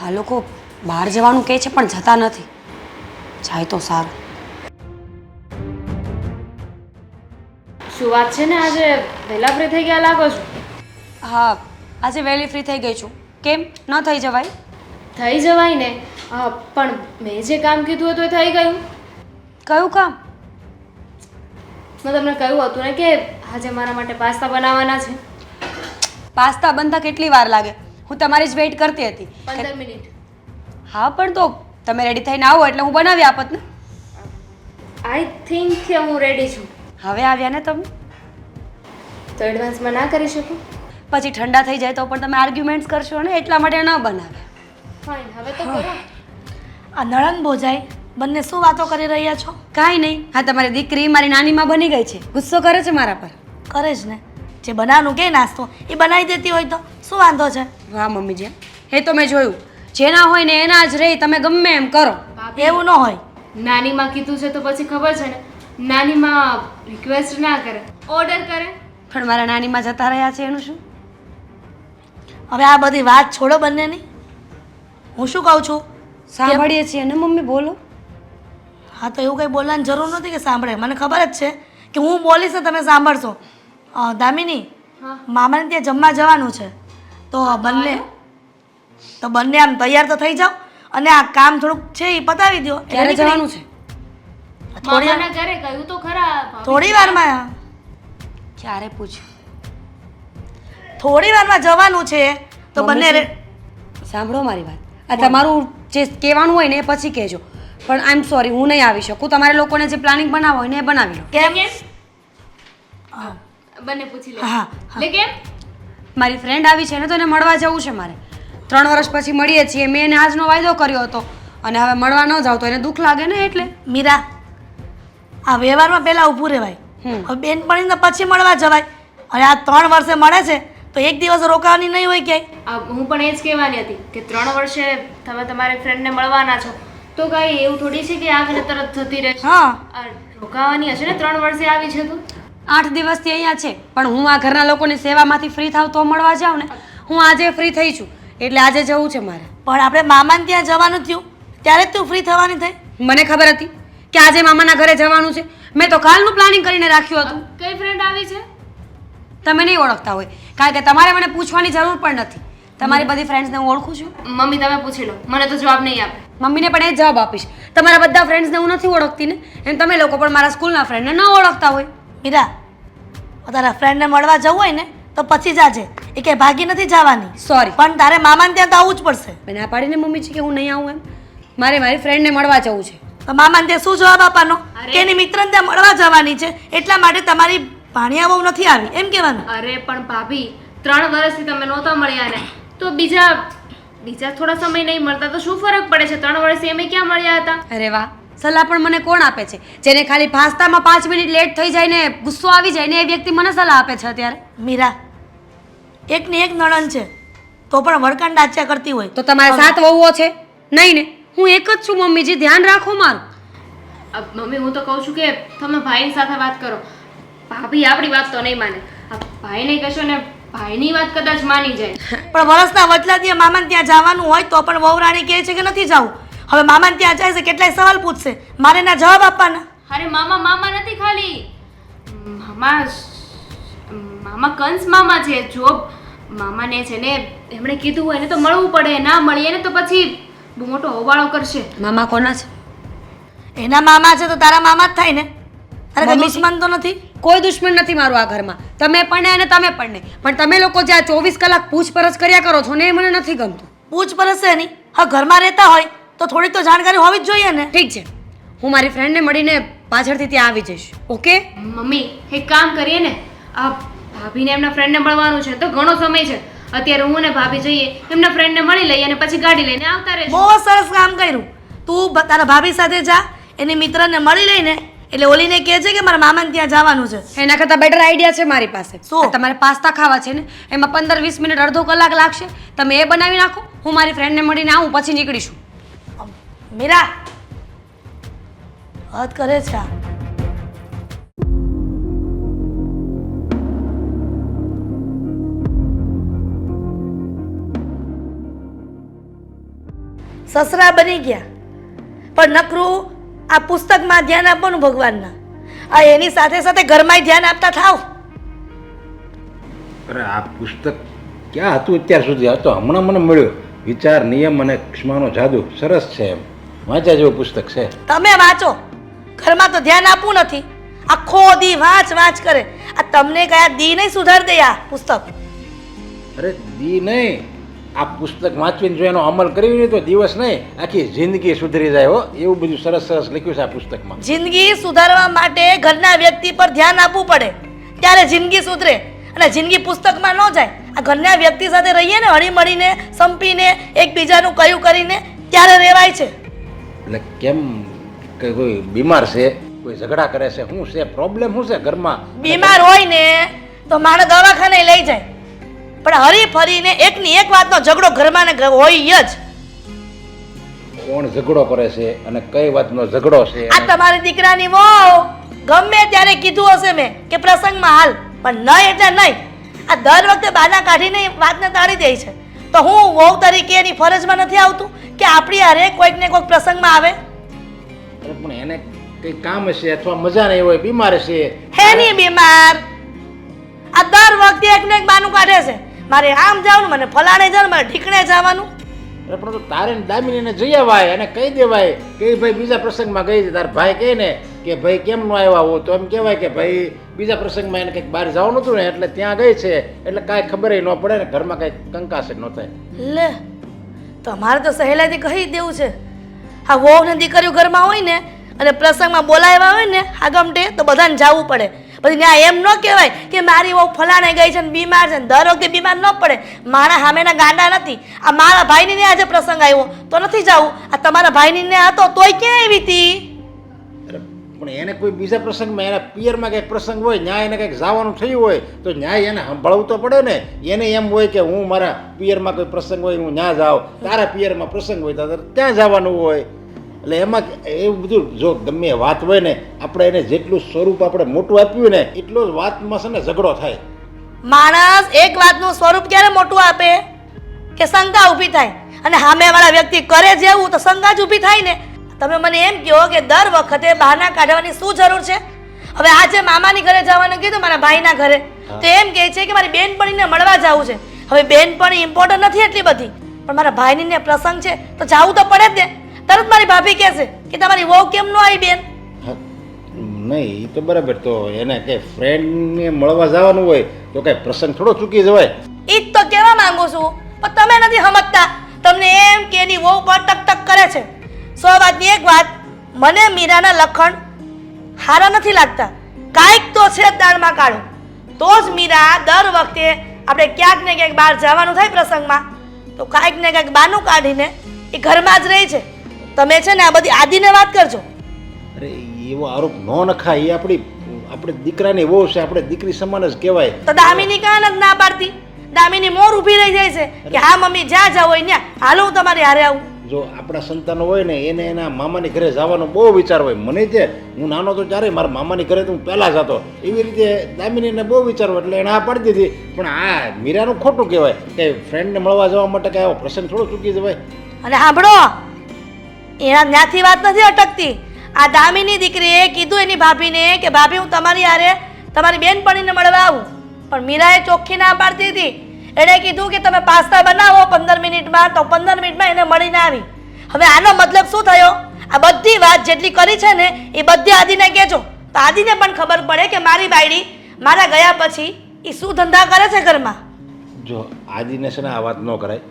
આ લોકો બહાર જવાનું કહે છે પણ જતા નથી. જાય તો સારું. શું વાત છે ને, આજે વહેલા ફ્રી થઈ ગયા લાગો છો? હા, આજે વહેલી ફ્રી થઈ ગઈ છું. કેમ ન થઈ જવાય? થઈ જવાય ને. પણ મેં જે કામ કીધું હતું એ થઈ ગયું. કયું કામ? મેં તમને કહ્યું હતું ને કે આજે મારા માટે પાસ્તા બનાવવાના છે. પાસ્તા બનતા કેટલી વાર લાગે? હું તમારી જ વેઇટ કરતી હતી. 15 મિનિટ. હા, પણ તો તમે રેડી થઈને આવો એટલે હું બનાવી આપત ને. આઈ થિંક કે હું રેડી છું. હવે આવ્યા ને તમે? તો એડવાન્સમાં ના કરી શકું? પછી ઠંડા થઈ જાય તો પણ તમે આર્ગ્યુમેન્ટ્સ કરશો ને, એટલા માટે ન બનાવે. ફાઇન, હવે તો કરો. આ નળન બોજાઈ બંને શું વાતો કરી રહ્યા છો? કાંઈ નહીં. હા, તમારી દીકરી મારી નાનીમાં બની ગઈ છે. ગુસ્સો કરે છે મારા પર. કરે જ ને. જે બનાવવાનું કે નાસ્તો એ બનાવી દેતી હોય તો શું વાંધો છે? વાહ મમ્મીજી, એ તો મેં જોયું. જેના હોય ને એના જ રહી. તમે ગમે એમ કરો. એવું ન હોય. નાનીમાં કીધું છે તો પછી ખબર છે ને, નાનીમાં રિક્વેસ્ટ ના કરે, ઓર્ડર કરે. પણ મારા નાનીમાં જતા રહ્યા છે એનું શું? હવે આ બધી વાત છોડો બંનેની. હું શું કહું છું? સાંભળીએ છીએ ને મમ્મી, બોલો. હા, તો એવું કંઈ બોલવાની જરૂર નથી કે સાંભળે. મને ખબર જ છે કે હું બોલીશ ને તમે સાંભળશો. દામિની, હા. મામાને ત્યાં જમવા જવાનું છે. તો બંને આમ તૈયાર તો થઈ જાઓ અને આ કામ થોડુંક છે એ પતાવી દો. ક્યારે જવાનું છે? મામાના ઘરે કહ્યું તો ખરા. થોડી વારમાં. ક્યારે પૂછ્યું? થોડી વારમાં જવાનું છે તો બંને સાંભળો મારી વાત. આ તમારું જે કહેવાનું હોય ને એ પછી કહેજો. પણ આઈ એમ સોરી, હું નહીં આવી શકું. તમારે લોકોને જે પ્લાનિંગ બનાવો હોય ને એ બનાવી લો. કેમ? બંને પૂછી લે. હા, લે કેમ? મારી ફ્રેન્ડ આવી છે ને તો એને મળવા જવું છે મારે. 3 વર્ષ પછી મળીએ છીએ. મેં એને આજનો વાયદો કર્યો હતો અને હવે મળવા ન જાવ તો એને દુઃખ લાગે ને એટલે. મીરા, આ વ્યવહારમાં પહેલા ઊભું રહેવાય. હવે બેનપણીને પછી મળવા જવાય. અને આ 3 વર્ષે મળે છે તો એક દિવસ રોકાવાની નહીં હોય ક્યાંય. હું પણ એ જ કહેવાની હતી કે 3 વર્ષે તમે તમારી ફ્રેન્ડને મળવાના છો તો કાંઈ એવું થોડી છે કે આવીને તરત જતી રહેશે. હા, રોકાવાની હશે ને 3 વર્ષે આવી છે તું. 8 દિવસથી અહીંયા છે પણ હું આ ઘરના લોકોની સેવામાંથી ફ્રી થાવ તો મળવા જાઉં ને. હું આજે ફ્રી થઈ છું એટલે આજે જવું છે મારે. પણ આપણે મામાને ત્યાં જવાનું થયું ત્યારે જ તું ફ્રી થવાની થઈ. મને ખબર હતી કે આજે મામાના ઘરે જવાનું છે. મેં તો કાલનું પ્લાનિંગ કરીને રાખ્યું હતું. કઈ ફ્રેન્ડ આવી છે? તમે નહીં ઓળખતા હોય કારણ કે તમારે મને પૂછવાની જરૂર પણ નથી. તમારી બધી ફ્રેન્ડ્સને હું ઓળખું છું. મમ્મી તમે પૂછી લો, મને તો જવાબ નહીં આપે. મમ્મીને પણ એ જ જવાબ આપીશ. તમારા બધા ફ્રેન્ડ્સને હું નથી ઓળખતી ને, એમ તમે લોકો પણ મારા સ્કૂલના ફ્રેન્ડને ન ઓળખતા હોય. મીરા, તારા ફ્રેન્ડને મળવા જવું હોય ને તો પછી જાજે. એ કે ભાગી નથી જવાની. સોરી, પણ તારે મામાને ત્યાં તો આવવું જ પડશે. મેં ના પાડીને મમ્મી છે કે હું નહીં આવું એમ. મારે મારી ફ્રેન્ડને મળવા જવું છે. તો મામાને ત્યાં શું જવાબ આપવાનો કે એની મિત્રને ત્યાં મળવા જવાની છે એટલા માટે તમારી ભાણિયા બહુ નથી આવી એમ કહેવાનું. અરે પણ ભાભી 3 વર્ષથી તમે નહોતા મળ્યા ને તો બીજા થોડા સમય નહીં મળતા તો શું ફરક પડે છે? 3 વર્ષથી અમે ક્યાં મળ્યા હતા? અરે વાહ, સલાહ પણ મને કોણ આપે છે? જેને ખાલી પાસ્તામાં 5 મિનિટ લેટ થઈ જાય ને ગુસ્સો આવી જાય ને એ વ્યક્તિ મને સલાહ આપે છે અત્યારે. મીરા, એકની એક નણંદ છે તો પણ વળકાંડ આચ્યા કરતી હોય તો તમારે 7 વહુઓ છે? નહીં ને, હું એક જ છું મમ્મીજી, ધ્યાન રાખો મારું. મમ્મી હું તો કહું છું કે તમે ભાઈની સાથે વાત કરો. ભાભી આપણી વાત તો નહીં માને. ભાઈને કહેશો ને ભાઈની વાત કદાચ માની જાય. પણ વરસના વચલાથી મામાને ત્યાં જવાનું હોય તો પણ વહુરાણી કહે છે કે નથી જવું. હવે મામાને ત્યાં જાય છે કેટલાય સવાલ પૂછશે, મારે એના જવાબ આપવાના. અરે મામા નથી ખાલી મામા કંસ મામા છે. જો મામાને છે ને એમણે કીધું હોય ને તો મળવું પડે, ના મળીએ ને તો પછી બહુ મોટો હોબાળો કરશે. મામા કોના છે? એના મામા છે તો તારા મામા જ થાય ને. અરે કોઈ દુશ્મન તો નથી. કોઈ દુશ્મન નથી મારું આ ઘરમાં. તમે પણ ને અને તમે પણ નહીં. પણ તમે લોકો જે આ 24 કલાક પૂછપરછ કર્યા કરો છો ને એ મને નથી ગમતું. પૂછપરછ છે નહીં. હા, ઘરમાં રહેતા હોય તો થોડીક તો જાણકારી હોવી જ જોઈએ ને. ઠીક છે, હું મારી ફ્રેન્ડને મળીને પાછળથી ત્યાં આવી જઈશ. ઓકે મમ્મી એક કામ કરીએ ને, આ ભાભીને એમના ફ્રેન્ડને મળવાનું છે તો ઘણો સમય છે. અત્યારે હું ને ભાભી જઈએ, એમના ફ્રેન્ડને મળી લઈએ અને પછી ગાડી લઈને આવતા રહીશું. બહુ સરસ કામ કર્યું. તું તારા ભાભી સાથે જા, એની મિત્રને મળી લઈને એટલે ઓલીને કહે છે કે મારા મામાને ત્યાં જવાનું છે. એના કરતાં બેટર આઈડિયા છે મારી પાસે. શું? આ તમારે પાસ્તા ખાવા છે ને, એમાં 15-20 મિનિટ અડધો કલાક લાગશે. તમે એ બનાવી નાખો, હું મારી ફ્રેન્ડને મળીને આવું પછી નીકળીશું. મીરા, હદ કરે છે આ. સસરા બની ગયા, પણ નકરું આ પુસ્તકમાં ધ્યાન આપવાનું ભગવાનના. આ એની સાથે સાથે ઘરમાંય ધ્યાન આપતા થાવ. અરે આ પુસ્તક ક્યાં હતું અત્યાર સુધી? આ તો હમણાં મને મળ્યું. વિચાર, નિયમ અને ક્ષમાનો જાદુ. સરસ છે, એમ વાંચ્યા જેવું પુસ્તક છે. તમે વાંચો, ઘરમાં તો ધ્યાન આપવું નથી. આખો દી વાંચ કરે. આ તમને કયા દી નહીં સુધાર દે આ પુસ્તક. અરે દી નહીં, આ પુસ્તક વાંચવીને જો એનો અમલ કર્યો ને તો દિવસ નહીં, આખી જિંદગી સુધરી જાય હો. એવું બધું સરસ સરસ લખ્યું છે આ પુસ્તકમાં. જિંદગી સુધારવા માટે ઘરના વ્યક્તિ પર ધ્યાન આપવું પડે, ત્યારે જિંદગી સુધરે. અને જિંદગી પુસ્તકમાં ન જાય. આ ઘરના વ્યક્તિ સાથે રહીએ ને, હળી મળીને, સંપીને, એકબીજાનું કયું કરીને, ત્યારે રહેવાય છે. એટલે કેમ કે કોઈ બીમાર છે, કોઈ ઝઘડા કરે છે, શું છે પ્રોબ્લેમ, શું છે ઘરમાં? બીમાર હોય ને તો માણસ દવાખાને લઈ જાય, પણ હરી ફરીને એકની એક વાતનો ઝઘડો ઘરમાં ને હોય જ. કોણ ઝઘડો કરે છે અને કઈ વાતનો ઝઘડો છે? આ તમારી દીકરાની વહુ ગમે ત્યારે કીધું હશે મેં કે પ્રસંગમાં હાલ, પણ નહીં એટલે નહીં. આ દર વખતે બાના કાઢીને વાતને ટાળી દે છે. તો હું વહુ તરીકે એની ફરજમાં નથી આવતું કે આપણી હારે કોઈક ને કોઈક પ્રસંગમાં આવે? અરે પણ એને કઈ કામ હશે અથવા મજા નહીં હોય, બીમાર છે. હે નહીં બીમાર. આ દર વખતે એક ને એક બાનું કાઢે છે. મારે આમ જવાનું, મને ફલાણે જવાનું, મારે ઢીકણે જવાનું. અરે પણ તો તારે ને દામિનીને જઈ આવાય અને કહી દેવાય કે ભાઈ બીજા પ્રસંગમાં ગઈ છે. તારા ભાઈ કહે ને કે ભાઈ કેમ ન આવ્યા હો, તો એમ કહેવાય કે ભાઈ બીજા પ્રસંગમાં એને કંઈક બહાર જવાનું હતું ને એટલે ત્યાં ગઈ છે, એટલે કાંઈ ખબર ન પડે ને, ઘરમાં કંઈક કંકાસ ન થાય. લે, તમારે તો સહેલાઈથી કહી જ દેવું છે. હા, વહુ ને દીકરીઓ ઘરમાં હોય ને અને પ્રસંગમાં બોલાવ્યા હોય ને આગમટે, તો બધાને જવું પડે. પછી ત્યાં એમ ન કહેવાય કે મારી વહુ ફલાણે ગઈ છે ને બીમાર છે. દર વખતે બીમાર ન પડે. મારા સામેના ગાંડા નથી. આ મારા ભાઈની ને આજે પ્રસંગ આવ્યો તો નથી જવું. આ તમારા ભાઈની ને હતો તોય ક્યાં આવી હતી? અરે પણ એને કોઈ બીજા પ્રસંગમાં, એના પિયરમાં કંઈક પ્રસંગ હોય, ન્યાય એને કંઈક જવાનું થયું હોય તો ન્યાય એને સંભાળવું તો પડે ને. એને એમ હોય કે હું મારા પિયરમાં કોઈ પ્રસંગ હોય હું ત્યાં જાઉં, તારા પિયરમાં પ્રસંગ હોય તો ત્યાં જવાનું હોય. એટલે એમાં એવું બધું જો ગમે વાત હોય ને, આપણે એને જેટલું સ્વરૂપ આપણે મોટું આપ્યું ને એટલો જ વાતમાં છે ને ઝઘડો થાય. માણસ એક વાતનું સ્વરૂપ ક્યારે મોટું આપે કે શંકા ઊભી થાય, અને સામેવાળા વ્યક્તિ કરે જેવું તો શંકા જ ઊભી થાય ને. તમે મને એમ કહો કે દર વખતે બહાના કાઢવાની શું જરૂર છે? હવે આજે મામાની ઘરે જવાનું કીધું, મારા ભાઈના ઘરે, તો એમ કહે છે કે મારી બેનપણીને મળવા જવું છે. હવે બેનપણી ઇમ્પોર્ટન્ટ નથી એટલી બધી, પણ મારા ભાઈની પ્રસંગ છે તો જવું તો પડે જ ને. તરત મારી ભાભી કહેશે કે તમારી વહુ કેમ ન આવી બેન? નહીં, એ તો બરાબર. તો એને કંઈ ફ્રેન્ડને મળવા જવાનું હોય તો કંઈ પ્રસંગ થોડો ચૂકી જવાય. એ જ તો કહેવા માંગુ છું, પણ તમે નથી સમજતા. તમને એમ કે એની વહુ પર ટક ટક કરે છે. 100 વાતની એક વાત, મને મીરાના લખણ સારા નથી લાગતા. કાંઈક તો છે દાળમાં કાઢું, તો જ મીરા દર વખતે આપણે ક્યાંક ને ક્યાંક બહાર જવાનું થાય પ્રસંગમાં તો કાંઈક ને કાંઈક બાનું કાઢીને એ ઘરમાં જ રહી છે. તમે છે ને આ બધી આદિને વાત કરજો. અરે એવો આરોપ ન નખાય. એ આપણે દીકરાની વહુ છે, આપણે દીકરી સમાન જ કહેવાય. તો દામિની કાન જ ના પાડતી. દામિની મોર ઊભી રહી જાય છે કે હા મમ્મી જ્યાં જાવ હોય ત્યાં હાલો હું તમારી હારે આવું. જો આપણા સંતાનો હોય ને એને એના મામાની ઘરે જવાનો બહુ વિચાર હોય. મને તે હું નાનો તો ત્યારે મારા મામાની ઘરે તો હું પહેલાં જતો. એવી રીતે દામિનીને બહુ વિચાર હોય એટલે એને આ પાડી દીધી. પણ આ મીરાનું ખોટું કહેવાય કે ફ્રેન્ડને મળવા જવા માટે કાંઈ આવો પ્રસંગ થોડો ચૂકી જવાય. અને સાંભળો, એના ત્યાંથી વાત નથી અટકતી. આ દામિની દીકરીએ કીધું એની ભાભીને કે ભાભી હું તમારી હારે તમારી બેનપણીને મળવા આવું, પણ મીરાએ ચોખ્ખી ના પાડતી હતી. એણે કીધું કે તમે પાસ્તા બનાવો 15 મિનિટમાં, તો 15 મિનિટમાં એને મળીને આવી. હવે આનો મતલબ શું થયો? આ બધી વાત જેટલી કરી છે ને એ બધી આદિને કહેજો, તો આદિને પણ ખબર પડે કે મારી બાયડી મારા ગયા પછી એ શું ધંધા કરે છે ઘરમાં. જો આદિને છે ને આ વાત ન કરાય,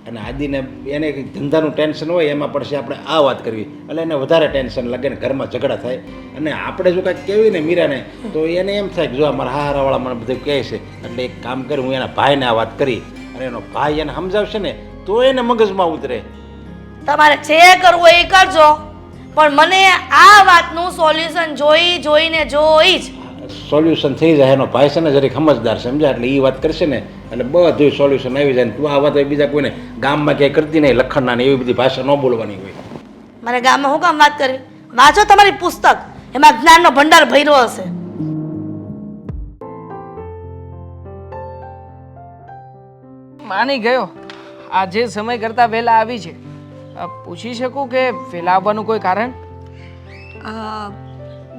અને આદિને એને કંઈક ધંધાનું ટેન્શન હોય એમાં પડશે આપણે આ વાત કરવી એટલે એને વધારે ટેન્શન લાગે ને ઘરમાં ઝઘડા થાય. અને આપણે જો કાંઈક કહેવી ને મીરાને તો એને એમ થાય કે જો અમારા હારાવાળા મને બધું કહે છે એટલે એક કામ કરી હું એના ભાઈને આ વાત કરી અને એનો ભાઈ એને સમજાવશે ને તો એને મગજમાં ઉતરે. તમારે જે કરવું એ કરજો, પણ મને આ વાતનું સોલ્યુશન જોઈને જ સોલ્યુશન થઈ જાય. એનો ભાઈ છે ને જરીક સમજદાર સમજાય એટલે એ વાત કરશે ને એટલે બધું સોલ્યુશન આવી જાય. તું આ વાત બીજા કોઈને ગામમાં ક્યાંય કરતી નહીં, લખણના ને એવી બધી ભાષા ન બોલવાની હોય. મારે ગામમાં હું કામ વાત કરવી? વાંચો તમારી પુસ્તક, એમાં જ્ઞાનનો ભંડાર ભર્યો હશે. માની ગયો, આ જે સમય કરતાં વહેલા આવી છે પૂછી શકું કે વહેલા આવવાનું કોઈ કારણ?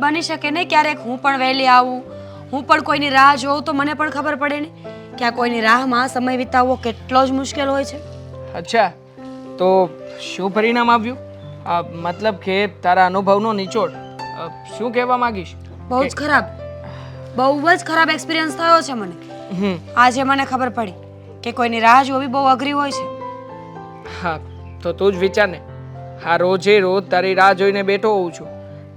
બની શકે ને ક્યારેક હું પણ વહેલી આવું, હું પણ કોઈની રાહ જોઉં તો મને પણ ખબર પડે ને કે આ કોઈની રાહમાં સમય વિતાવવો કેટલો જ મુશ્કેલ હોય છે. અચ્છા, તો શું પરિણામ આવ્યું? મતલબ કે તારા અનુભવનો નિચોડ શું કહેવા માંગીશ? બહુ જ ખરાબ, બહુ જ ખરાબ એક્સપિરિયન્સ થયો છે મને. આજે મને ખબર પડી કે કોઈની રાહ જોવી બહુ અઘરી હોય છે. હા, તો તું જ વિચાર ને, હા રોજે રોજ તારી રાહ જોઈને બેઠો હોઉં છું,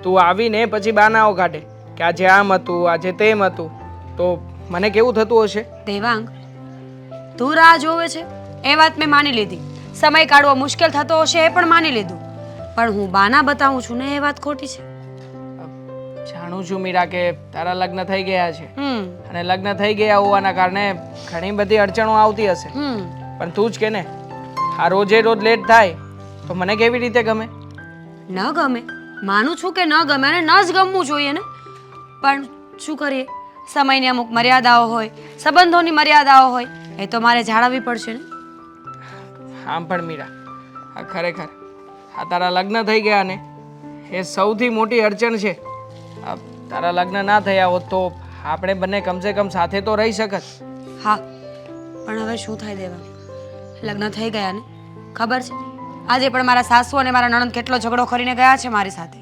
તું આવીને પછી બાનાઓ કાઢે કે આજે આમ હતું, આજે તેમ હતું, તો મને કેવું થતું હશે? દેવાંગ, તું રાહ જોવે છે એ વાત મેં માની લીધી, સમય કાઢવો મુશ્કેલ થતો હશે એ પણ માની લીધું, પણ હું બાના બતાવું છું ને એ વાત ખોટી છે. જાણું છું મીરા કે તારા લગ્ન થઈ ગયા છે અને લગ્ન થઈ ગયા હોવાના કારણે ઘણી બધી અડચણો આવતી હશે, પણ તું જ કે ને, આ રોજે રોજ લેટ થાય તો મને કેવી રીતે ગમે? ન ગમે, માનું છું કે ન ગમે અને ન જ ગમવું જોઈએ ને, પણ શું કરીએ, સમયની અમુક મર્યાદાઓ હોય, સંબંધોની મર્યાદાઓ હોય, એ તો મારે જાળવવી પડશે ને. આમ પણ મીરા, આ ખરેખર આ તારા લગ્ન થઈ ગયા ને એ સૌથી મોટી અડચણ છે. તારા લગ્ન ના થયા હોત તો આપણે બંને કમસે કમ સાથે તો રહી શકત. હા, પણ હવે શું થાય દેવા, લગ્ન થઈ ગયા ને, ખબર છે આજે પણ મારા સાસુ અને મારા નણંદ કેટલો ઝઘડો કરીને ગયા છે મારી સાથે.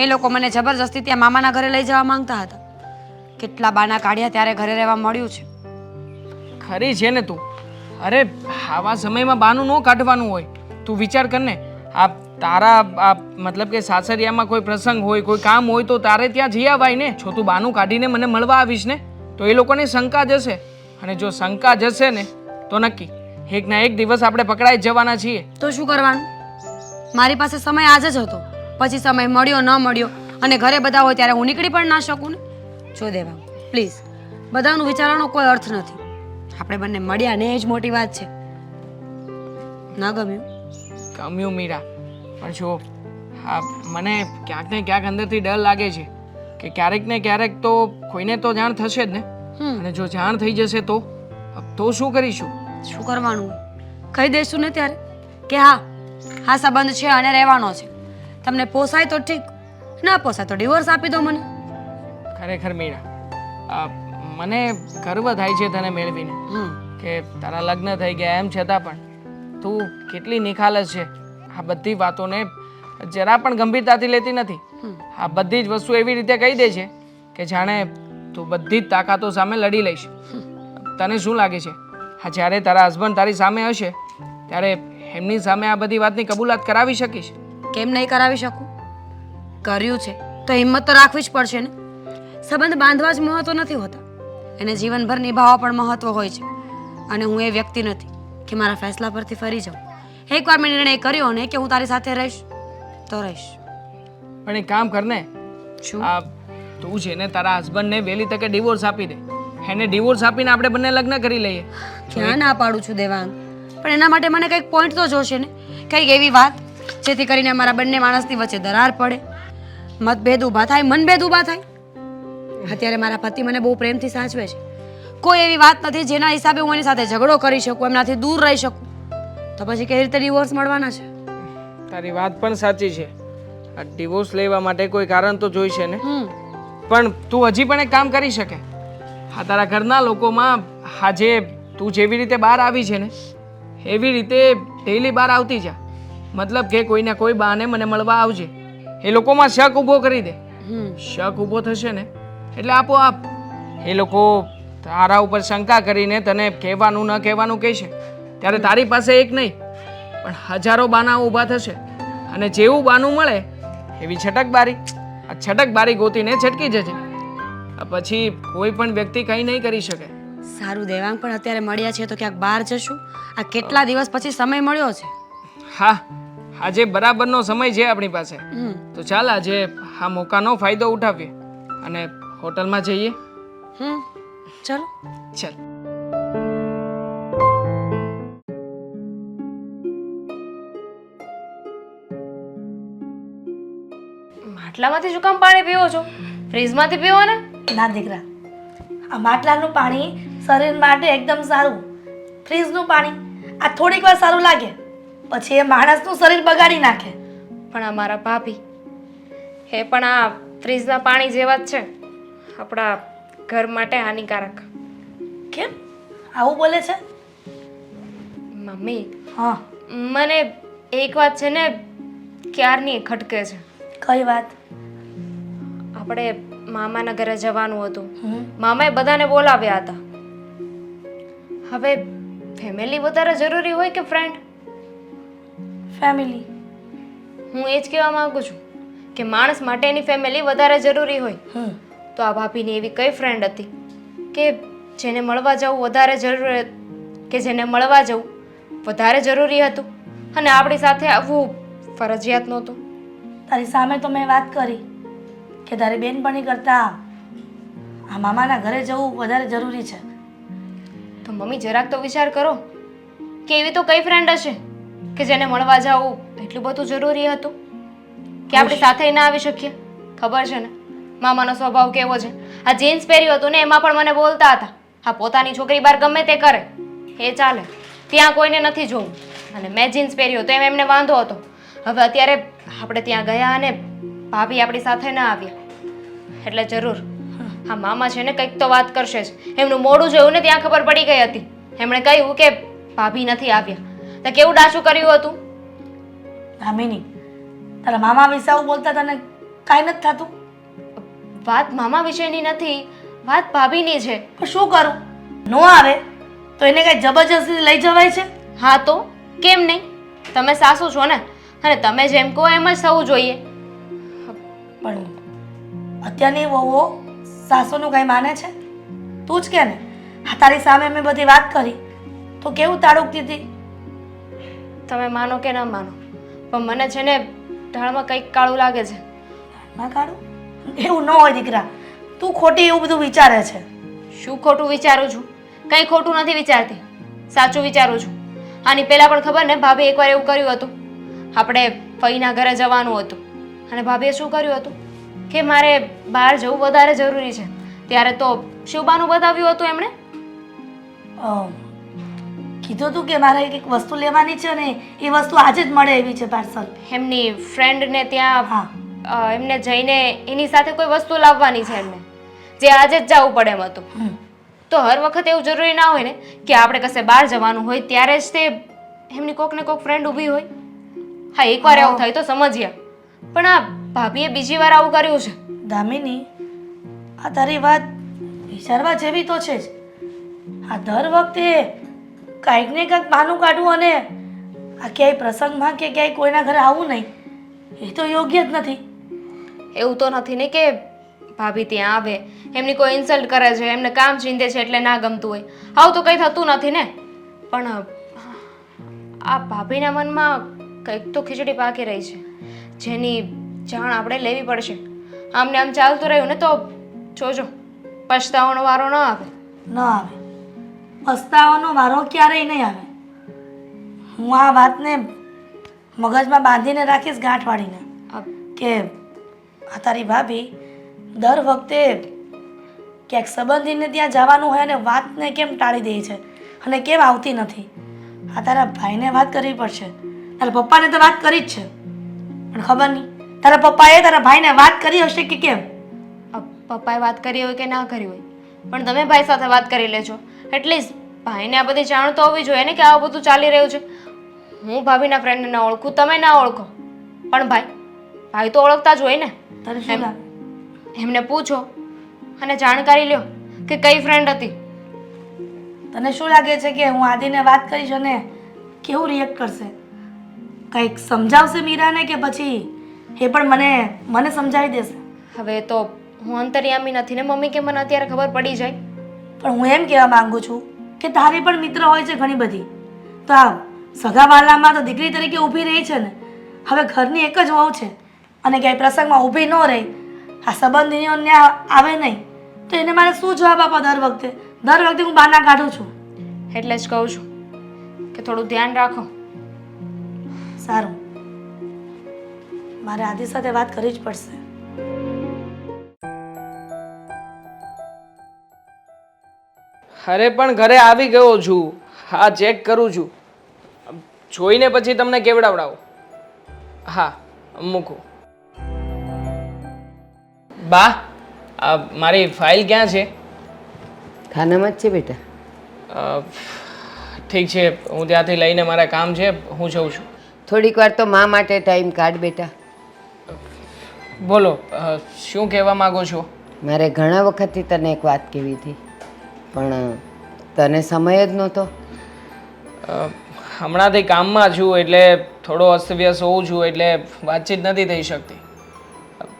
એ લોકો મને જબરજસ્તી ત્યાં મામાના ઘરે લઈ જવા માંગતા હતા, કેટલા બાના કાઢ્યા ત્યારે ઘરે રહેવા મળ્યું છે. ખરી છે ને તું, અરે આવા સમયમાં બાનું ન કાઢવાનું હોય. તું વિચાર કર ને, આ તારા મતલબ કે સાસરિયામાં કોઈ પ્રસંગ હોય, કોઈ કામ હોય તો તારે ત્યાં જઈ આવાય ને. જો તું બાનું કાઢીને મને મળવા આવીશ ને તો એ લોકોને શંકા જશે, અને જો શંકા જશે ને તો નક્કી એક ના એક દિવસ આપણે પકડાઈ જ જવાના છીએ. તો શું કરવાનું? મારી પાસે સમય આજ જ હતો, પછી સમય મળ્યો ન મળ્યો અને ઘરે બધા હોય ત્યારે હું નીકળી પણ ના શકું ને. જો દેવા પ્લીઝ, બધાનું વિચારવાનો કોઈ અર્થ નથી, આપણે બંને મળ્યા ને એ જ મોટી વાત છે. ના ગમ્યું? ગમ્યું મીરા, પણ જો હા મને ક્યાંક ને ક્યાંક અંદરથી ડર લાગે છે કે ક્યારેક ને ક્યારેક તો કોઈને તો જાણ થશે જ ને, અને જો જાણ થઈ જશે તો શું કરીશું? શું કરવાનું? કહી દઈશું ને ત્યારે કે હા હા સંબંધ છે અને રહેવાનો છે, તમને પોસાય તો ઠીક, ના પોસાય તો ડિવોર્સ આપી દો મને. ખરેખર મીરા, મને ગર્વ થાય છે તને મેળવીને કે તારા લગ્ન થઈ ગયા, એમ છતાં પણ તું કેટલી નિખાલસ છે. આ બધી વાતોને જરા પણ ગંભીરતાથી લેતી નથી. આ બધી જ વસ્તુ એવી રીતે કહી દે છે કે જાણે તું બધી જ તાકાતો સામે લડી લઈશ. તને શું લાગે છે, હા જ્યારે તારા હસબન્ડ તારી સામે હશે ત્યારે એમની સામે આ બધી વાતની કબૂલાત કરાવી શકીશ? કેમ નહીં કરાવી શકું? કર્યું છે તો હિંમત તો રાખવી જ પડશે ને. સંબંધ બાંધવા જ મહત્વ નથી હોતા, એને જીવનભર નિભાવવા પણ મહત્વ હોય છે. અને હું એ વ્યક્તિ નથી કે મારા ફેસલા પરથી ફરી જાઉં. એકવાર મેં નિર્ણય કર્યો ને કે હું તારી સાથે રહીશ તો રહીશ. પણ એક કામ કર ને, શું? તું છે ને તારા હસબન્ડને વહેલી તકે ડિવોર્સ આપી દે, એને ડિવોર્સ આપીને આપણે બંને લગ્ન કરી લઈએ. ક્યાં ના પાડું છું દેવાંગ, પણ એના માટે મને કંઈક પોઈન્ટ તો જોશે ને, કંઈક એવી વાત જેથી કરીને અમારા બંને માણસની વચ્ચે દરાર પડે, મતભેદ ઊભા થાય, મનભેદ ઊભા થાય. અત્યારે મારા પતિ મને બહુ પ્રેમથી સાચવે છે, કોઈ એવી વાત નથી જેના હિસાબે હું એની સાથે ઝઘડો કરી શકું, એમનાથી દૂર રહી શકું. તો પછી કેવી રીતે ડિવોર્સ મળવાના છે? તારી વાત પણ સાચી છે, આ ડિવોર્સ લેવા માટે કોઈ કારણ તો જોઈશે ને. પણ તું હજી પણ એક કામ કરી શકે, હા તારા ઘરના લોકોમાં આજે તું જેવી રીતે બહાર આવી છે ને એવી રીતે ડેઈલી બહાર આવતી જા. મતલબ કે કોઈને કોઈ બહાને મને મળવા આવજે, એ લોકોમાં શક ઊભો કરી દે. શક ઊભો થશે ને એટલે આપોઆપ એ લોકો તારા ઉપર શંકા કરીને તને કહેવાનું ન કહેવાનું કહેશે, ત્યારે તારી પાસે એક નહીં પણ હજારો બાના ઊભા થશે, અને જેવું બાનું મળે એવી છટકબારી, આ છટકબારી ગોતીને છટકી જજે. પછી કોઈ પણ વ્યક્તિ કંઈ નહીં કરી શકે. સારું દેવાંગ, પણ અત્યારે મળ્યા છે તો ક્યાંક બહાર જશું? આ કેટલા દિવસ પછી સમય મળ્યો છે. હા, આજે બરાબરનો સમય છે આપણી પાસે, તો ચાલ આજે આ મોકાનો ફાયદો ઉઠાવીએ અને હોટલમાં જઈએ. ચલો ચાલ. માટલામાંથી શું કામ પાણી પીવો છો? ફ્રીજમાંથી પીવો ને. ના દીકરા, આ માટલાનું પાણી શરીર માટે એકદમ સારું. ફ્રીજનું પાણી આ થોડીક વાર સારું લાગે, પછી એ માણસનું શરીર બગાડી નાખે. પણ આ મારા ભાભી એ પણ આ ફ્રીજના પાણી જેવા જ છે, આપણા ઘર માટે હાનિકારક. કેમ આવું બોલે છે? મમ્મી, હા, મને એક વાત છે ને ક્યારની ખટકે છે. કઈ વાત? આપણે મામાના ઘરે જવાનું હતું. હમ. મામાએ બધાને બોલાવ્યા હતા. હવે ફેમિલી વધારે જરૂરી હોય કે ફ્રેન્ડ? ફેમિલી. હું એ જ કહેવા માંગુ છું કે માણસ માટે એની ફેમિલી વધારે જરૂરી હોય. તો આ ભાભીની એવી કઈ ફ્રેન્ડ હતી કે જેને મળવા જવું વધારે જરૂરી, કે જેને મળવા જવું વધારે જરૂરી હતું અને આપણી સાથે આવવું ફરજિયાત નહોતું? તારી સામે તો મેં વાત કરી કે તારી બેનપણી કરતા આ મામાના ઘરે જવું વધારે જરૂરી છે. તો મમ્મી જરાક તો વિચાર કરો કે એવી તો કઈ ફ્રેન્ડ હશે કે જેને મળવા જવું એટલું બધું જરૂરી હતું કે આપણી સાથે ના આવી શકીએ? ખબર છે ને મામાનો સ્વભાવ કેવો છે. આ જીન્સ પહેર્યું હતું ને એમાં પણ મને બોલતા હતા, હા પોતાની છોકરી બહાર ગમે તે કરે એ ચાલે, ત્યાં કોઈને નથી જોવું. અને મેં જીન્સ પહેર્યું તો એમને વાંધો હતો. હવે અત્યારે આપણે ત્યાં ગયા અને ભાભી આપણી સાથે ના આવ્યા એટલે જરૂર હા મામા છે ને કંઈક તો વાત કરશે જ. એમનું મોઢું જોયું ને ત્યાં ખબર પડી ગઈ હતી. એમણે કહ્યું કે ભાભી નથી આવ્યા. તો કેવું ડાચું કર્યું હતું. દામિની, તારા મામા વિશે આવું બોલતા તને કાંઈ નથી થતું? વાત મામા વિશેની નથી, વાત ભાભીની છે. પણ શું કરું? નો આવે તો એને કઈ જબરજસ્તી લઈ જવાય છે? હા તો કેમ નહીં? તમે સાસુ છો ને અને તમે જેમ કહો એમ જ થવું જોઈએ. પણ અત્યારની વહુઓ સાસુનું કઈ માને છે? તું જ કે ને, આ તારી સામે મેં બધી વાત કરી તો કેવું તાળુકતી હતી. તમે માનો કે ના માનો પણ મને છે ને ઢાળમાં કંઈક કાળું લાગે છે. ના કાઢું? એવું ન હોય દીકરા, તું ખોટી એવું બધું વિચારે છે. શું ખોટું વિચારું છું? કંઈ ખોટું નથી વિચારતી, સાચું વિચારું છું. આની પહેલાં પણ ખબર ને ભાભી એકવાર એવું કર્યું હતું. આપણે ફઈના ઘરે જવાનું હતું અને ભાભીએ શું કર્યું હતું કે મારે બહાર જવું વધારે જરૂરી છે. ત્યારે તો શિવબાનું બતાવ્યું હતું એમણે. કીધું તું કે મારે એક વસ્તુ લેવાની છે ને એ વસ્તુ આજે જ મળે એવી છે પાર્સલ. એમની ફ્રેન્ડને ત્યાં હા. એમને જઈને એની સાથે કોઈ વસ્તુ લાવવાની છે એમને, જે આજે જ જવું પડે એમ હતું. તો હર વખત એવું જરૂરી ના હોય ને કે આપણે કશે બહાર જવાનું હોય ત્યારે જ તે એમની કોક ને કોક ફ્રેન્ડ ઊભી હોય. હા એકવાર એવું થાય તો સમજ્યા, પણ આ ભાભીએ બીજી વાર આવું કર્યું છે. દામિની, આ તારી વાત વિચારવા જેવી તો છે જ. આ દર વખતે કાંઈક ને કાંઈક બહાનું કાઢવું અને આ ક્યાંય પ્રસંગમાં કે ક્યાંય કોઈના ઘરે આવવું નહીં એ તો યોગ્ય જ નથી. એવું તો નથી ને કે ભાભી ત્યાં આવે એમની કોઈ ઇન્સલ્ટ કરે છે, એમને કામ ચીંધે છે એટલે ના ગમતું હોય. આવું તો કંઈ થતું નથી ને. પણ આ ભાભીના મનમાં કંઈક તો ખીચડી પાકી રહી છે જેની જાણ આપણે લેવી પડશે. આમને આમ ચાલતું રહ્યું ને તો જોજો પછતાવાનો વારો ન આવે. ન આવે, પસ્તાવાનો વારો ક્યારેય નહીં આવે. હું આ વાતને મગજમાં બાંધીને રાખીશ, ગાંઠ વાળીને, કે આ તારી ભાભી દર વખતે ક્યાંક સંબંધીને ત્યાં જવાનું હોય અને વાતને કેમ ટાળી દે છે અને કેમ આવતી નથી. આ તારા ભાઈને વાત કરવી પડશે. તારા પપ્પાને તો વાત કરી જ છે પણ ખબર નહીં તારા પપ્પાએ તારા ભાઈને વાત કરી હશે કે કેમ. પપ્પાએ વાત કરી હોય કે ના કરી હોય પણ તમે ભાઈ સાથે વાત કરી લેજો. એટલીસ્ટ ભાઈને આ બધી જાણ તો હોવી જોઈએ ને કે આવું બધું ચાલી રહ્યું છે. હું ભાભીના ફ્રેન્ડને ના ઓળખું, તમે ના ઓળખો, પણ ભાઈ તો ઓળખતા જ હોય ને. તારે શું લાગે? એમને પૂછો અને જાણકારી લ્યો કે કઈ ફ્રેન્ડ હતી. તને શું લાગે છે કે હું આદિને વાત કરીશ અને કેવું રિએક્ટ કરશે? કંઈક સમજાવશે મીરાને કે પછી એ પણ મને સમજાવી દેશે? હવે તો હું અંતર્યામી નથી ને મમ્મી, કે મને અત્યારે ખબર પડી જાય. પણ હું એમ કહેવા માંગુ છું કે તારી પણ મિત્ર હોય છે ઘણી બધી, તો આ સગાવાલામાં તો દીકરી તરીકે ઊભી રહી છે ને. હવે ઘરની એક જ વહુ છે અને ક્યાંય પ્રસંગમાં ઊભી ન રહી, આ સંબંધીઓને આવે નહીં તો એને મારે શું જવાબ આપવા? દર વખતે હું બહાના કાઢું છું. એટલે જ કહું છું કે થોડું ધ્યાન રાખો. સારું, મારે આદિ સાથે વાત કરવી જ પડશે. અરે પણ ઘરે આવી ગયો છું, હા ચેક કરું છું. જોઈને પછી તમને કેવડાવડાવું. હા, મૂકું. બા, આ મારી ફાઇલ ક્યાં છે? ખાનામાં જ છે બેટા. અ, ઠીક છે, હું ત્યાંથી લઈને મારા કામ છે, હું જઉં છું. થોડીક વાર તો મા માટે ટાઈમ કાઢ બેટા. બોલો, શું કહેવા માંગો છો? મારે ઘણા વખતથી તને એક વાત કહેવી હતી પણ તને સમય જ નહોતો. હમણાંથી કામમાં છું એટલે થોડો અસ્તવ્યસ્ત હોઉં છું એટલે વાતચીત નથી થઈ શકતી.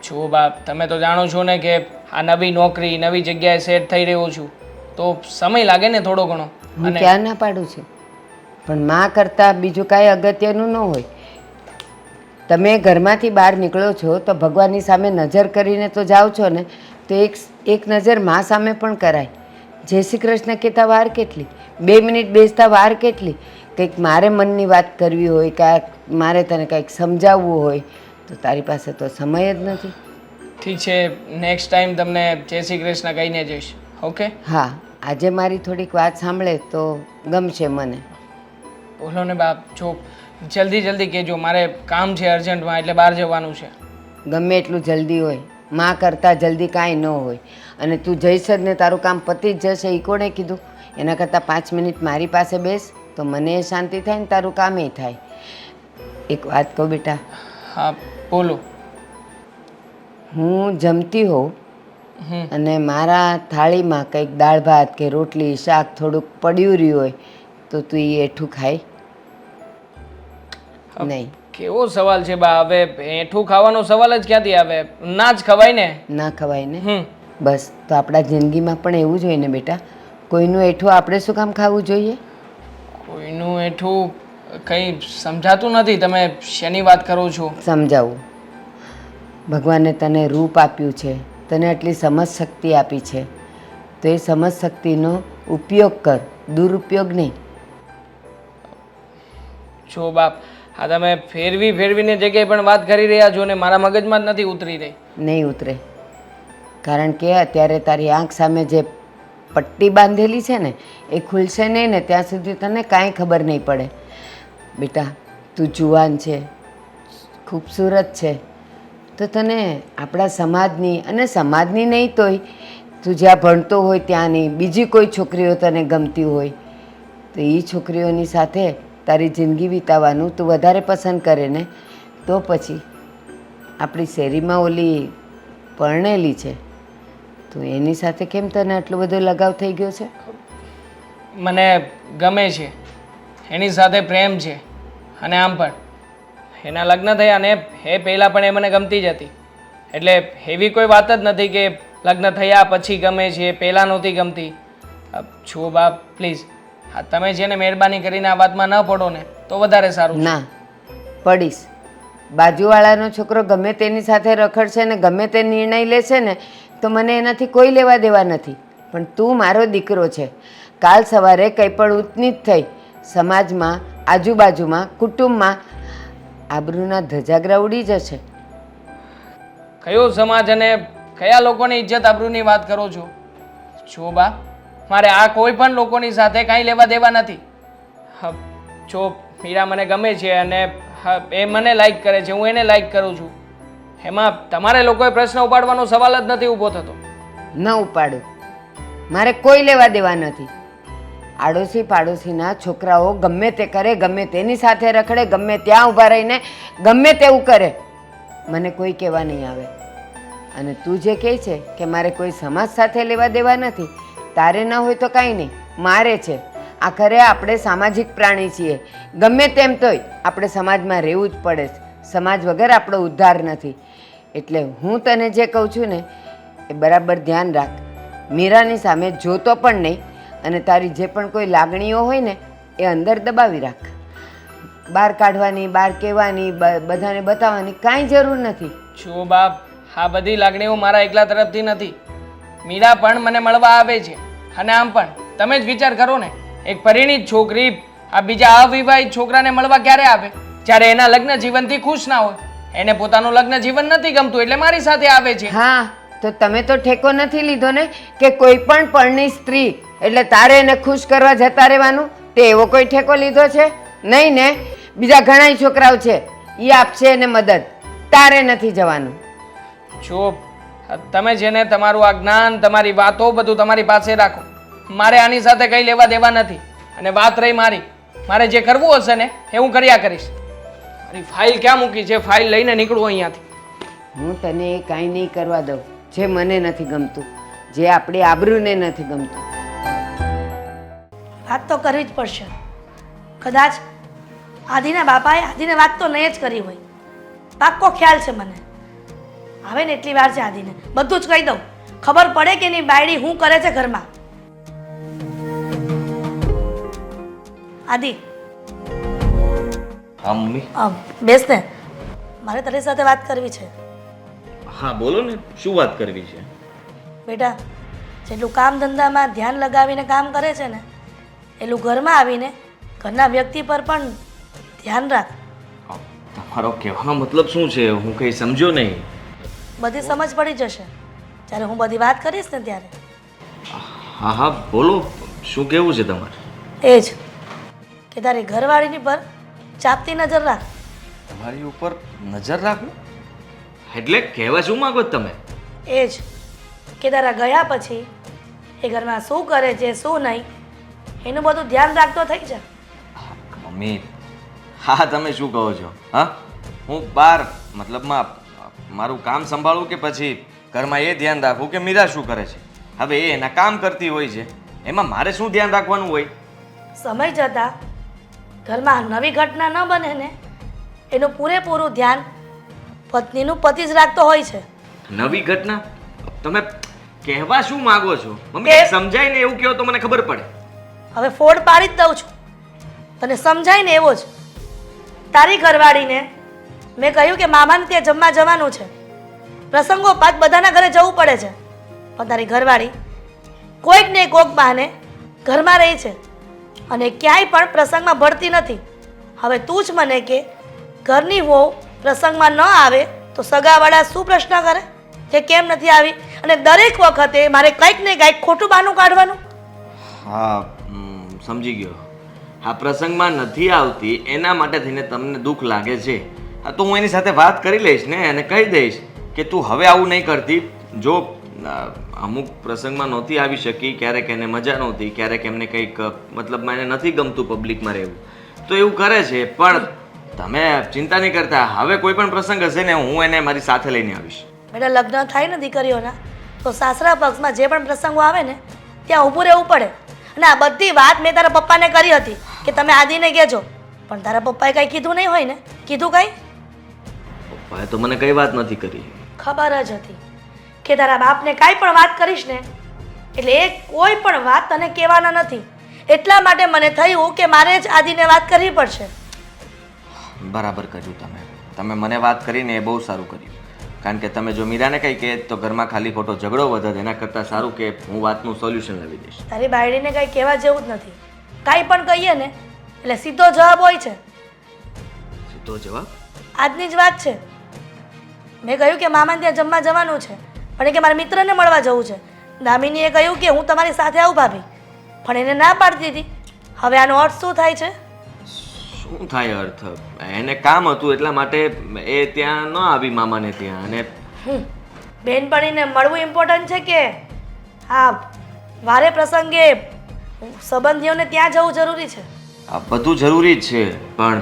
જો બાપ, તમે તો જાણો છો ને કે આ નવી નોકરી, નવી જગ્યાએ સેટ થઈ રહ્યો છું તો સમય લાગે ને થોડો ઘણો. હું ક્યાં ના પાડું છું, પણ મા કરતાં બીજું કાંઈ અગત્યનું ન હોય. તમે ઘરમાંથી બહાર નીકળો છો તો ભગવાનની સામે નજર કરીને તો જાઓ છો ને, તો એક નજર મા સામે પણ કરાય. જય શ્રી કૃષ્ણ કહેતા વાર કેટલી, 2 મિનિટ બેસતા વાર કેટલી. કંઈક મારે મનની વાત કરવી હોય, કાંઈક મારે તને કંઈક સમજાવવું હોય તો તારી પાસે તો સમય જ નથી. ઠીક છે, નેક્સ્ટ ટાઈમ તમને જય શ્રી કૃષ્ણ કહીને જઈશ. ઓકે? હા, આજે મારી થોડીક વાત સાંભળે તો ગમશે મને. બોલો ને બાપ, જો જલ્દી જલ્દી કહેજો, મારે કામ છે અર્જન્ટમાં એટલે બહાર જવાનું છે. ગમે એટલું જલ્દી હોય, માં કરતાં જલ્દી કાંઈ ન હોય. અને તું જઈશ જ ને તારું કામ પતી જ જશે એ કોણે કીધું? એના કરતાં 5 મિનિટ મારી પાસે બેસ તો મને શાંતિ થાય ને તારું કામ એ થાય. એક વાત કહું બેટા? હા, બોલો. હું જમતી હોઉં હમ. અને મારા થાળીમાં કંઈક દાળ ભાત કે રોટલી શાક થોડુંક પડ્યું રહ્યું હોય તો તું એ એઠું ખાય નહીં? કેવો સવાલ છે બા? હવે એઠું ખાવાનો સવાલ જ ક્યાંથી આવે? ના જ ખવાય ને. ના ખવાય ને? હમ. બસ તો આપણા જિંદગીમાં પણ એવું જ હોય ને બેટા. કોઈનું એઠું આપણે શું કામ ખાવું જોઈએ? કોઈનું એઠું કંઈ સમજાતું નથી. તમે શેની વાત કરો છો? સમજાવું. ભગવાને તને રૂપ આપ્યું છે, તને આટલી સમજ શક્તિ આપી છે, તો એ સમજ શક્તિનો ઉપયોગ કર, દુરુપયોગ નહીં. જો બાપ, હા તમે ફેરવીને જગ્યાએ પણ વાત કરી રહ્યા છો ને મારા મગજમાં જ નથી ઉતરી રહી. નહીં ઉતરે, કારણ કે અત્યારે તારી આંખ સામે જે પટ્ટી બાંધેલી છે ને એ ખુલશે નહીં ને ત્યાં સુધી તને કાંઈ ખબર નહીં પડે. બેટા, તું જુવાન છે, ખૂબસૂરત છે, તો તને આપણા સમાજની અને સમાજની નહીં તોય તું જ્યાં ભણતો હોય ત્યાંની બીજી કોઈ છોકરીઓ તને ગમતી હોય તો એ છોકરીઓની સાથે તારી જિંદગી વિતાવવાનું તું વધારે પસંદ કરે ને, તો પછી આપણી શેરીમાં ઓલી પરણેલી છે તો એની સાથે કેમ તને આટલો બધો લગાવ થઈ ગયો છે? મને ગમે છે, એની સાથે પ્રેમ છે. અને આમ પણ એના લગ્ન થયા ને એ પહેલાં પણ એ મને ગમતી જ હતી. એટલે એવી કોઈ વાત જ નથી કે લગ્ન થયા પછી ગમે છે, પહેલાં નહોતી ગમતી. છો બાપ, પ્લીઝ હા તમે છે ને મહેરબાની કરીને આ વાતમાં ન પડો ને તો વધારે સારું. ના પડીશ. બાજુવાળાનો છોકરો ગમે તેની સાથે રખડશે ને ગમે તે નિર્ણય લેશે ને તો મને એનાથી કોઈ લેવા દેવા નથી. પણ તું મારો દીકરો છે. કાલ સવારે કંઈ પણ ઊંચનીચ થઈ સમાજમાં, આજુબાજુમાં, કુટુંબમાં આબરૂના ધજાગરા ઉડી જશે. કયો સમાજ અને કયા લોકોની ઇજ્જત આબરૂની વાત કરો છો? જો બા, મારે આ કોઈ પણ લોકોની સાથે કાંઈ લેવા દેવા નથી. જો મીરા મને ગમે છે અને એ મને લાઈક કરે છે, હું એને લાઈક કરું છું, એમાં તમારે લોકોએ પ્રશ્ન ઉપાડવાનો સવાલ જ નથી ઊભો થતો. ન ઉપાડું, મારે કોઈ લેવા દેવા નથી. આડોશી પાડોશીના છોકરાઓ ગમે તે કરે, ગમે તેની સાથે રખડે, ગમે ત્યાં ઊભા રહીને ગમે તેવું કરે, મને કોઈ કહેવા નહીં આવે. અને તું જે કહે છે કે મારે કોઈ સમાજ સાથે લેવા દેવા નથી, તારે ન હોય તો કાંઈ નહીં, મારે છે. આખરે આપણે સામાજિક પ્રાણી છીએ. ગમે તેમ તોય આપણે સમાજમાં રહેવું જ પડે છે. સમાજ વગર આપણો ઉદ્ધાર નથી. એટલે હું તને જે કહું છું ને એ બરાબર ધ્યાન રાખ. મીરાની સામે જોતો પણ નહીં અને તારી જે પણ કોઈ લાગણીઓ હોય ને એ અંદર દબાવી રાખ. બહાર કાઢવાની, બહાર કહેવાની, બધાને બતાવવાની કાંઈ જરૂર નથી. જો બાપ, આ બધી લાગણીઓ મારા એકલા તરફથી નથી. મીરા પણ મને મળવા આવે છે. અને આમ પણ તમે જ વિચાર કરો ને, એક પરિણીત છોકરી આ બીજા અવિવાહિત છોકરાને મળવા ક્યારે આવે? જ્યારે એના લગ્ન જીવનથી ખુશ ના હોય. એને પોતાનું લગ્ન જીવન નથી ગમતું એટલે મારી સાથે આવે છે. હા, તો તમે તો ઠેકો નથી લીધો ને કે કોઈ પણ પરણી સ્ત્રી એટલે તારે એને ખુશ કરવા જતા રહેવાનું? તે એવો કોઈ ઠેકો લીધો છે? નહીં ને. બીજા ઘણાય છોકરાઓ છે, એ આપશે એને મદદ. તારે નથી જવાનું. જો તમે જેને તમારું આ જ્ઞાન, તમારી વાતો બધું તમારી પાસે રાખો. મારે આની સાથે કંઈ લેવા દેવા નથી. અને વાત રહી મારી, મારે જે કરવું હશે ને એ હું કર્યા કરીશ. મારી ફાઇલ ક્યાં મૂકી છે? ફાઇલ લઈને નીકળું અહીંયાથી. હું તને એ કાંઈ નહીં કરવા દઉં જે મને નથી ગમતું, જે આપણી આબરૂને નથી ગમતું. વાત તો કરવી જ પડશે. કદાચ આદિના બાપાએ આદિને વાત તો નહીં જ કરી હોય. પાક્કો ખ્યાલ છે મને. આવે ને એટલી વાર છે આદિને બધું જ કહી દઉં. ખબર પડે કે એની બાયડી શું કરે છે ઘરમાં. આદિ હા મમ્મી. બેસ ને, મારે તારી સાથે વાત કરવી છે. હા બોલો ને, શું વાત કરવી છે? બેટા, જેટલું કામ ધંધામાં ધ્યાન લગાવીને કામ કરે છે ને એટલું ઘરમાં આવીને ઘરના વ્યક્તિ પર પણ ધ્યાન રાખ. તમારો કહેવાનો મતલબ શું છે? હું કંઈ સમજ્યો નહીં. બધી સમજ પડી જશે જ્યારે હું બધી વાત કરીશ ને ત્યારે. હા હા બોલો, શું કહેવું છે તમારે? એ જ કે તારી ઘરવાળીની પર ચાપતી નજર રાખ. તમારી ઉપર નજર રાખો એટલે કહેવા શું માંગો છો તમે? એ જ કે તારા ગયા પછી એ ઘરમાં શું કરે છે શું નહીં એનું બધું ધ્યાન રાખતો થઈ જા. મમ્મી, હા તમે શું કહો છો? હા, હું બહાર મતલબમાં મારું કામ સંભાળું કે પછી ઘરમાં એ ધ્યાન રાખવું કે મીરા શું કરે છે? હવે એ એના કામ કરતી હોય છે, એમાં મારે શું ધ્યાન રાખવાનું હોય? સમય જતાં ઘરમાં નવી ઘટના ન બને ને એનું પૂરેપૂરું ધ્યાન પત્નીનું પતિ જ રાખતો હોય છે. નવી ઘટના? તમે કહેવા શું માંગો છો મમ્મી? સમજાય ને એવું કહો તો મને ખબર પડે. હવે ફોડ પાડી જ દઉં છું, તને સમજાય ને એવો જ. તારી ઘરવાળીને મેં કહ્યું કે મામાને ત્યાં જમવા જવાનું છે, પ્રસંગોપાત બધાના ઘરે જવું પડે છે, પણ તારી ઘરવાળી કોઈક ને કોઈક બહાને ઘરમાં રહી છે અને ક્યાંય પણ પ્રસંગમાં ભળતી નથી. હવે તું જ મને કે ઘરની વહુ પ્રસંગમાં ન આવે તો સગાવાળા શું પ્રશ્ન કરે કે કેમ નથી આવી, અને દરેક વખતે મારે કંઈક ને કંઈક ખોટું બહાનું કાઢવાનું. હા સમજી ગયો. આ પ્રસંગમાં નથી આવતી એના માટે થઈને તમને દુઃખ લાગે છે. હા તો હું એની સાથે વાત કરી લઈશ ને અને કહી દઈશ કે તું હવે આવું નહીં કરતી. જો અમુક પ્રસંગમાં નહોતી આવી શકી, ક્યારેક એને મજા નહોતી, ક્યારેક એમને કંઈક મતલબમાં એને નથી ગમતું પબ્લિકમાં રહેવું, તો એવું કરે છે. પણ તમે ચિંતા નહીં કરતા, હવે કોઈ પણ પ્રસંગ હશે ને હું એને મારી સાથે લઈને આવીશ. બેટા, લગ્ન થાય ને દીકરીઓના તો સાસરા પક્ષમાં જે પણ પ્રસંગો આવે ને ત્યાં ઊભું રહેવું પડે. અને આ બધી વાત મેં તારા પપ્પાને કરી હતી કે તમે આદિને કહેજો, પણ તારા પપ્પાએ કાંઈ કીધું નહીં હોય ને? કીધું કાંઈ? પપ્પાએ તો મને કઈ વાત નથી કરી. ખબર જ હતી કે તારા બાપને કાંઈ પણ વાત કરીશ ને એટલે એ કોઈ પણ વાત તને કહેવાના નથી. એટલા માટે મને થયું કે મારે જ આદિને વાત કરવી પડશે. બરાબર કર્યું તમે મને વાત કરીને એ બહુ સારું કર્યું. કારણ કે તમે જો મીરાને કંઈ કહે તો ઘરમાં ખાલી ખોટો ઝઘડો વધે, એના કરતાં સારું કે હું વાતનું સોલ્યુશન લાવી દઈશ. તારી બાયડીને કાંઈ કહેવા જેવું જ નથી. કાંઈ પણ કહીએ ને એટલે સીધો જવાબ હોય છે. સીધો જવાબ? આજની જ વાત છે. મેં કહ્યું કે મામાને ત્યાં જમવા જવાનું છે, પણ એ કે મારા મિત્રને મળવા જવું છે. દામિનીએ કહ્યું કે હું તમારી સાથે આવું ભાભી, પણ એને ના પાડતી હતી. હવે આનો અર્થ શું થાય છે? શું થાય અર્થ? એને કામ હતું એટલા માટે એ ત્યાં ન આવી મામાને ત્યાં. અને બેનપણીને મળવું ઇમ્પોર્ટન્ટ છે કે હા વારે પ્રસંગે સંબંધીઓને ત્યાં જવું જરૂરી છે? આ બધું જરૂરી જ છે, પણ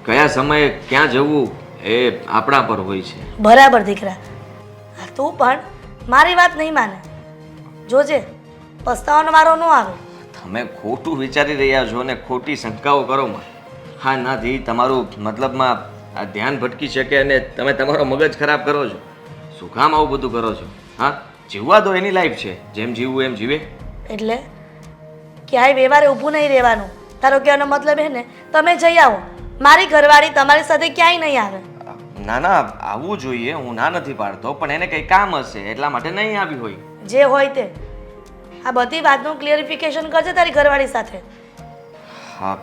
કયા સમયે ક્યાં જવું એ આપણા પર હોય છે. બરાબર દીકરા, તું પણ મારી વાત નહીં માને. જોજે પસ્તાવાનો વારો ન આવે. તમે ખોટું વિચારી રહ્યા છો ને ખોટી શંકાઓ કરો માં. હા નાથી તમારું મતલબમાં આ ધ્યાન ભટકી શકે અને તમે તમારો મગજ ખરાબ કરો છો. શું કામ આવું બધું કરો છો? હા જીવવા દો, એની લાઈફ છે, જેમ જીવવું એમ જીવે. એટલે ક્યાંય વ્યવહારે ઊભું નહીં રહેવાનું. તારો કહેવાનો મતલબ એ ને તમે જઈ આવો, મારી ઘરવાળી તમારી સાથે ક્યાંય નહીં આવે. ના ના આવવું જોઈએ, હું ના નથી પાડતો, પણ એને કંઈ કામ હશે એટલા માટે નહીં આવી હોય. જે હોય તે. આ બધી વાતનું ક્લિયરિફિકેશન કરજે તારી ઘરવાળી સાથે. હા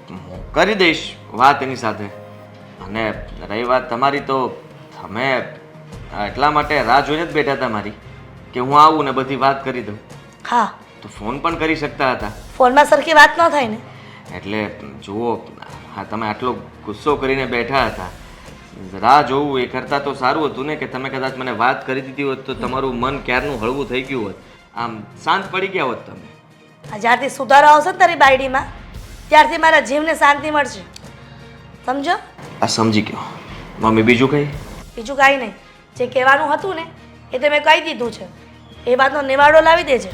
હું કરી દઈશ વાત એની સાથે. અને રહી વાત તમારી, તો તમે એટલા માટે રાહ જોઈને જ બેઠા હતા મારી કે હું આવું ને બધી વાત કરી દઉં. હા, તો ફોન પણ કરી શકતા હતા. ફોનમાં સરખી વાત ન થાય ને. એટલે જુઓ હા તમે આટલો ગુસ્સો કરીને બેઠા હતા રાહ જોવું એ કરતાં તો સારું હતું ને કે તમે કદાચ મને વાત કરી દીધી હોત તો તમારું મન ક્યારનું હળવું થઈ ગયું હોત આમ શાંત પડી ગયા હોત તમે. આ જ્યારથી સુધારો આવશે ને તારી બાયડીમાં ત્યારથી મારા જીવને શાંતિ મળશે, સમજો? આ સમજી ગયો. મમ્મી બીજું કંઈ? બીજું કાંઈ નહીં. જે કહેવાનું હતું ને એ તો મેં કહી દીધું છે. એ વાતનો નિવાડો લાવી દેજે.